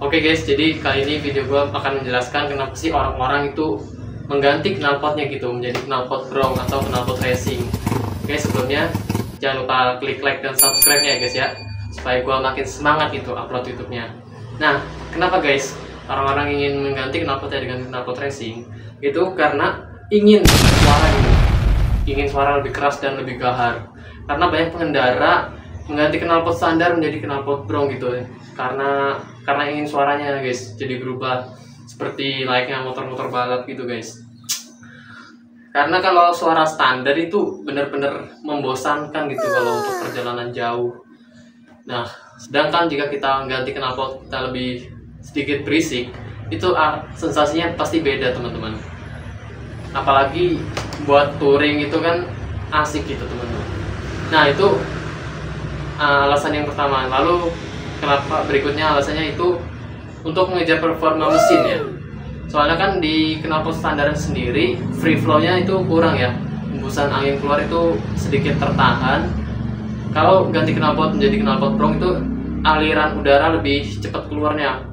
Oke guys, jadi kali ini video gue akan menjelaskan kenapa sih orang-orang itu mengganti knalpotnya gitu menjadi knalpot bronc atau knalpot racing. Oke, sebelumnya jangan lupa klik like dan subscribe-nya ya guys ya, supaya gue makin semangat gitu upload YouTube-nya. Nah, kenapa guys orang-orang ingin mengganti knalpotnya dengan knalpot racing? Itu karena ingin suara gitu, ingin suara lebih keras dan lebih gahar. Karena banyak pengendara mengganti knalpot standar menjadi knalpot bronc gitu, karena ingin suaranya guys jadi berubah seperti layaknya motor-motor balap gitu guys. Karena kalau suara standar itu benar-benar membosankan gitu kalau untuk perjalanan jauh. Nah, sedangkan jika kita ganti knalpot kita lebih sedikit berisik, itu sensasinya pasti beda teman-teman. Apalagi buat touring itu kan asik gitu teman-teman. Nah, itu alasan yang pertama. Lalu kenapa berikutnya alasannya itu untuk mengejar performa mesin ya. Soalnya kan di knalpot standar sendiri free flow-nya itu kurang ya, hembusan angin keluar itu sedikit tertahan. Kalau ganti knalpot menjadi knalpot bronc itu aliran udara lebih cepat keluarnya.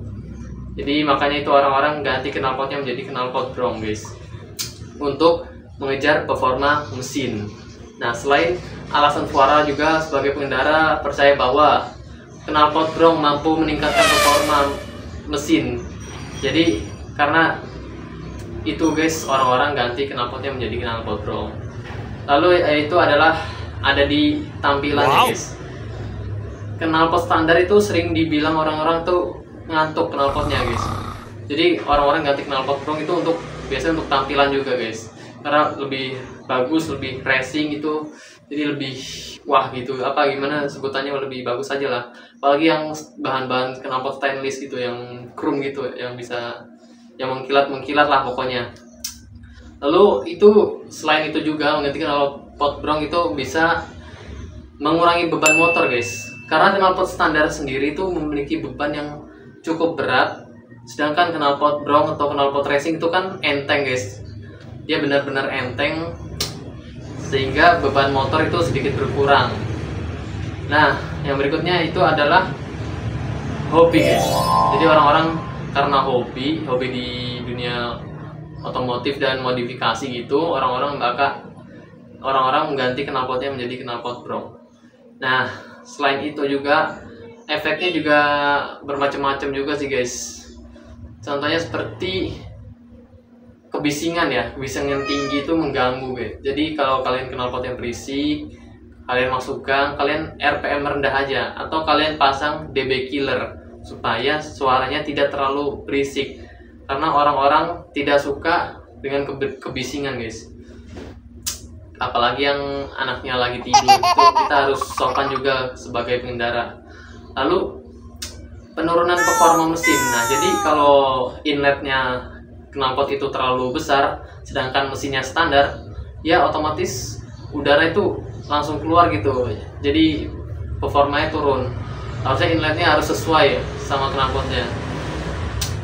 Jadi makanya itu orang-orang ganti knalpotnya menjadi knalpot bronc guys, untuk mengejar performa mesin. Nah, selain alasan suara juga sebagai pengendara percaya bahwa knalpot bronc mampu meningkatkan performa mesin. Jadi karena itu guys orang-orang ganti knalpotnya menjadi knalpot bronc. Lalu itu adalah ada di tampilannya guys. Knalpot standar itu sering dibilang orang-orang tuh ngantuk knalpotnya guys. Jadi orang-orang ganti knalpot bronc itu biasanya untuk tampilan juga guys, karena lebih bagus, lebih racing gitu, jadi lebih wah gitu, apa gimana sebutannya, lebih bagus aja lah. Apalagi yang bahan-bahan knalpot stainless gitu, yang chrome gitu, yang bisa yang mengkilat lah pokoknya. Lalu itu selain itu juga mengganti knalpot bronc itu bisa mengurangi beban motor guys, karena knalpot standar sendiri itu memiliki beban yang cukup berat, sedangkan knalpot bronc atau knalpot racing itu kan enteng guys, dia benar-benar enteng sehingga beban motor itu sedikit berkurang. Nah, yang berikutnya itu adalah hobi guys. Jadi orang-orang karena hobi di dunia otomotif dan modifikasi gitu, orang-orang mengganti knalpotnya menjadi knalpot bronc. Nah, selain itu juga efeknya juga bermacam-macam juga sih guys. Contohnya seperti kebisingan ya, kebisingan tinggi itu mengganggu guys. Jadi kalau kalian knalpotnya berisik, kalian masukkan, kalian RPM rendah aja, atau kalian pasang DB killer supaya suaranya tidak terlalu berisik, karena orang-orang tidak suka dengan kebisingan guys. Apalagi yang anaknya lagi tidur, itu kita harus sopan juga sebagai pengendara. Lalu penurunan performa mesin. Nah, jadi kalau inletnya knalpot itu terlalu besar sedangkan mesinnya standar, ya otomatis udara itu langsung keluar gitu, jadi performanya turun. Harusnya inletnya harus sesuai sama knalpotnya,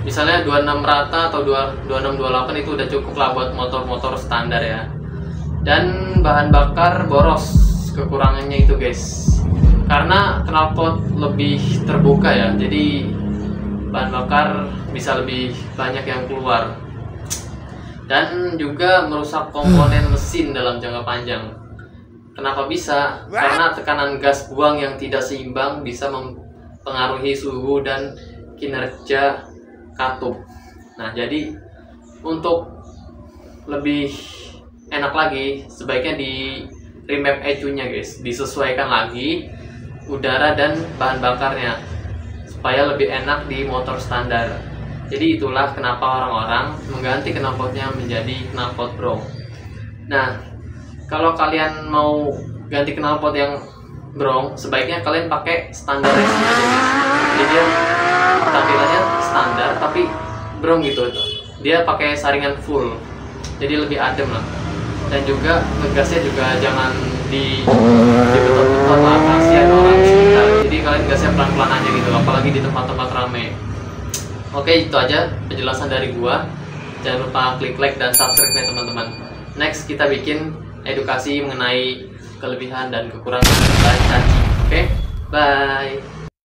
misalnya 26 rata atau 26-28 itu udah cukup lah buat motor-motor standar ya. Dan bahan bakar boros kekurangannya itu guys, karena knalpot lebih terbuka ya, jadi bahan bakar bisa lebih banyak yang keluar, dan juga merusak komponen mesin dalam jangka panjang. Kenapa bisa? Karena tekanan gas buang yang tidak seimbang bisa mempengaruhi suhu dan kinerja katup. Nah, jadi untuk lebih enak lagi, sebaiknya di remap ECU-nya guys, disesuaikan lagi udara dan bahan bakarnya supaya lebih enak di motor standar. Jadi itulah kenapa orang-orang mengganti knalpotnya menjadi knalpot bronc. Nah, kalau kalian mau ganti knalpot yang bronc, sebaiknya kalian pakai standar racing aja guys. Jadi dia tampilannya standar tapi bronc gitu. Dia pakai saringan full, jadi lebih adem lah. Dan juga ngegasnya juga jangan di betot-betot lah, kasihan orang sekitar. Jadi kalian gasnya pelan-pelan aja gitu, apalagi di tempat-tempat rame. Oke, itu aja penjelasan dari gua. Jangan lupa klik like dan subscribe ya teman-teman. Next kita bikin edukasi mengenai kelebihan dan kekurangan ban cacing. Oke, bye.